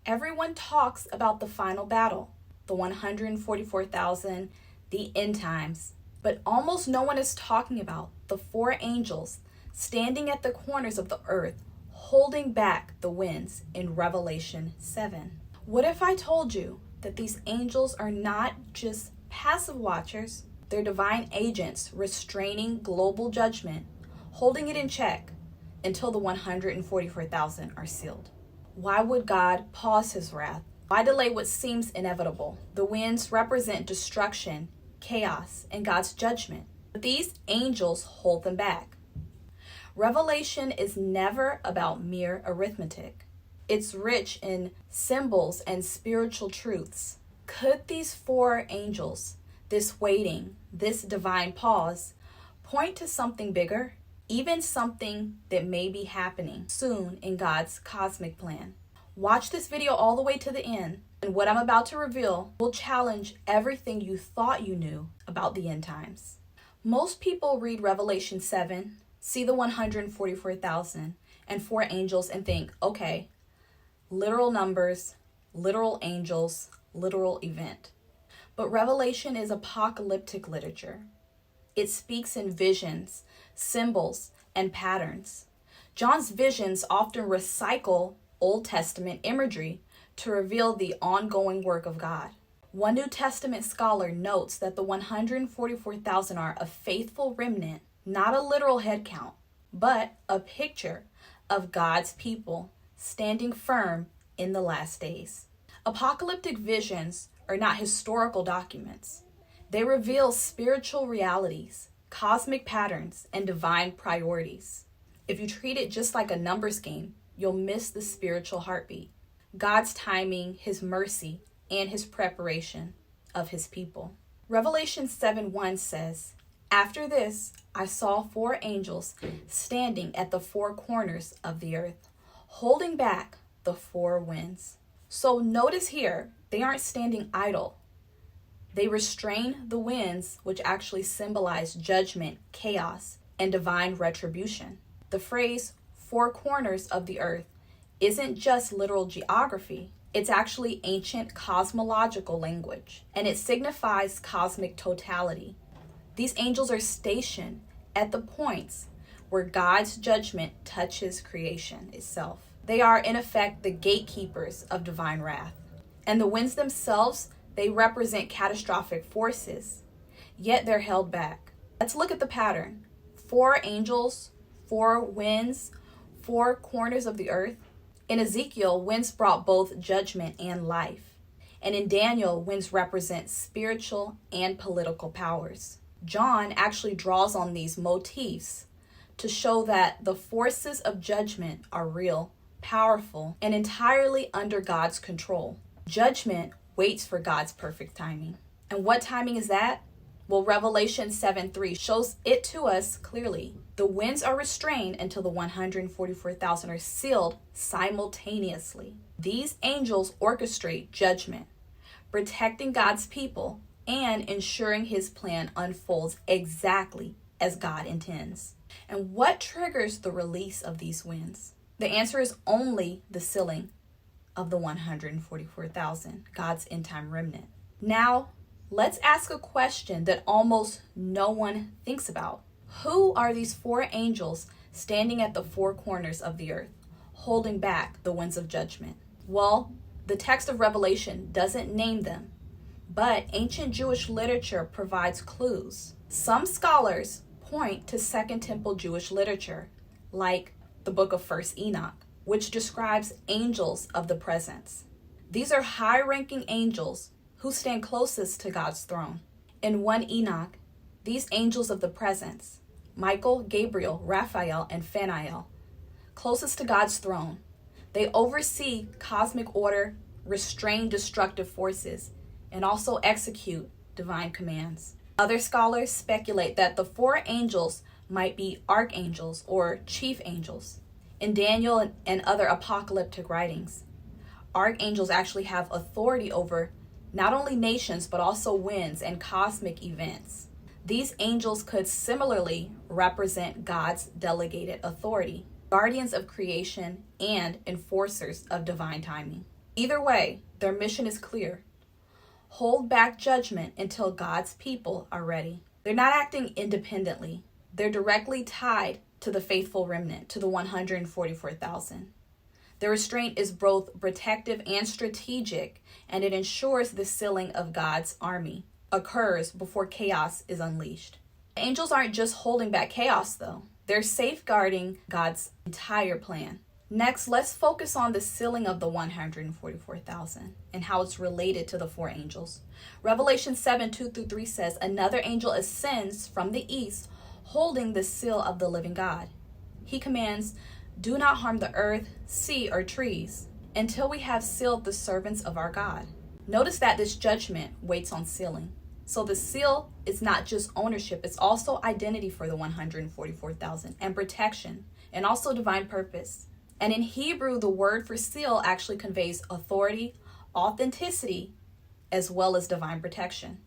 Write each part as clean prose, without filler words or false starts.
Everyone talks about the final battle, the 144,000, the end times, but almost no one is talking about the four angels standing at the corners of the earth, holding back the winds in Revelation 7. What if I told you that these angels are not just passive watchers, they're divine agents restraining global judgment, holding it in check until the 144,000 are sealed? Why would God pause his wrath? Why delay what seems inevitable? The winds represent destruction, chaos, and God's judgment. But these angels hold them back. Revelation is never about mere arithmetic. It's rich in symbols and spiritual truths. Could these four angels, this waiting, this divine pause, point to something bigger? Even something that may be happening soon in God's cosmic plan. Watch this video all the way to the end, and what I'm about to reveal will challenge everything you thought you knew about the end times. Most people read Revelation 7, see the 144,000 and four angels and think, okay, literal numbers, literal angels, literal event. But Revelation is apocalyptic literature. It speaks in visions, symbols, and patterns. John's visions often recycle Old Testament imagery to reveal the ongoing work of God. One New Testament scholar notes that the 144,000 are a faithful remnant, not a literal head count, but a picture of God's people standing firm in the last days. Apocalyptic visions are not historical documents. They reveal spiritual realities, cosmic patterns, and divine priorities. If you treat it just like a numbers game, you'll miss the spiritual heartbeat, God's timing, his mercy, and his preparation of his people. Revelation 7:1 says, "After this, I saw four angels standing at the four corners of the earth, holding back the four winds." So notice here, they aren't standing idle. They restrain the winds, which actually symbolize judgment, chaos, and divine retribution. The phrase, four corners of the earth, isn't just literal geography. It's actually ancient cosmological language, and it signifies cosmic totality. These angels are stationed at the points where God's judgment touches creation itself. They are, in effect, the gatekeepers of divine wrath. And the winds themselves, they represent catastrophic forces, yet they're held back. Let's look at the pattern. Four angels, four winds, four corners of the earth. In Ezekiel, winds brought both judgment and life. And in Daniel, winds represent spiritual and political powers. John actually draws on these motifs to show that the forces of judgment are real, powerful, and entirely under God's control. Judgment waits for God's perfect timing. And what timing is that? Well, Revelation 7:3 shows it to us clearly. The winds are restrained until the 144,000 are sealed simultaneously. These angels orchestrate judgment, protecting God's people and ensuring his plan unfolds exactly as God intends. And what triggers the release of these winds? The answer is only the sealing of the 144,000, God's end-time remnant. Now, let's ask a question that almost no one thinks about. Who are these four angels standing at the four corners of the earth, holding back the winds of judgment? Well, the text of Revelation doesn't name them, but ancient Jewish literature provides clues. Some scholars point to Second Temple Jewish literature, like the book of 1 Enoch, which describes angels of the presence. These are high-ranking angels who stand closest to God's throne. In 1 Enoch, these angels of the presence, Michael, Gabriel, Raphael, and Phaneal, closest to God's throne, they oversee cosmic order, restrain destructive forces, and also execute divine commands. Other scholars speculate that the four angels might be archangels or chief angels. In Daniel and other apocalyptic writings, archangels actually have authority over not only nations, but also winds and cosmic events. These angels could similarly represent God's delegated authority, guardians of creation and enforcers of divine timing. Either way, their mission is clear. Hold back judgment until God's people are ready. They're not acting independently. They're directly tied to the faithful remnant, to the 144,000. The restraint is both protective and strategic, and it ensures the sealing of God's army occurs before chaos is unleashed. The angels aren't just holding back chaos, though. They're safeguarding God's entire plan. Next, let's focus on the sealing of the 144,000 and how it's related to the four angels. Revelation 7:2-3 says, another angel ascends from the east, holding the seal of the living God. He commands, do not harm the earth, sea, or trees until we have sealed the servants of our God. Notice that this judgment waits on sealing. So the seal is not just ownership, it's also identity for the 144,000 and protection and also divine purpose. And in Hebrew, the word for seal actually conveys authority, authenticity, as well as divine protection.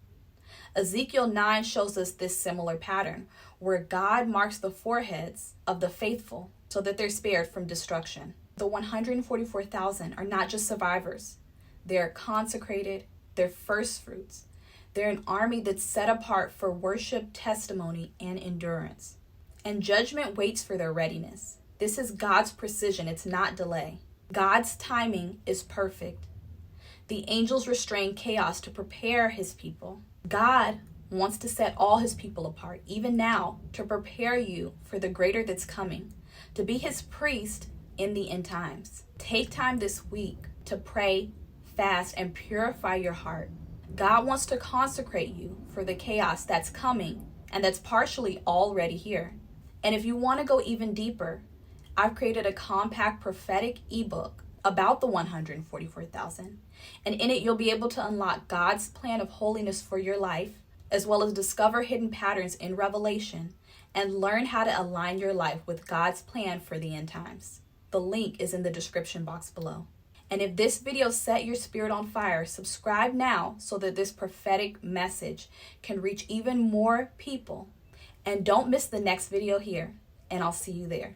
Ezekiel 9 shows us this similar pattern, where God marks the foreheads of the faithful so that they're spared from destruction. The 144,000 are not just survivors. They're consecrated, they're first fruits. They're an army that's set apart for worship, testimony, and endurance. And judgment waits for their readiness. This is God's precision, it's not delay. God's timing is perfect. The angels restrain chaos to prepare his people. God wants to set all his people apart, even now, to prepare you for the greater that's coming, to be his priest in the end times. Take time this week to pray, fast, and purify your heart. God wants to consecrate you for the chaos that's coming and that's partially already here. And if you want to go even deeper, I've created a compact prophetic ebook about the 144,000. And in it, you'll be able to unlock God's plan of holiness for your life, as well as discover hidden patterns in Revelation and learn how to align your life with God's plan for the end times. The link is in the description box below. And if this video set your spirit on fire, subscribe now so that this prophetic message can reach even more people. And don't miss the next video here, and I'll see you there.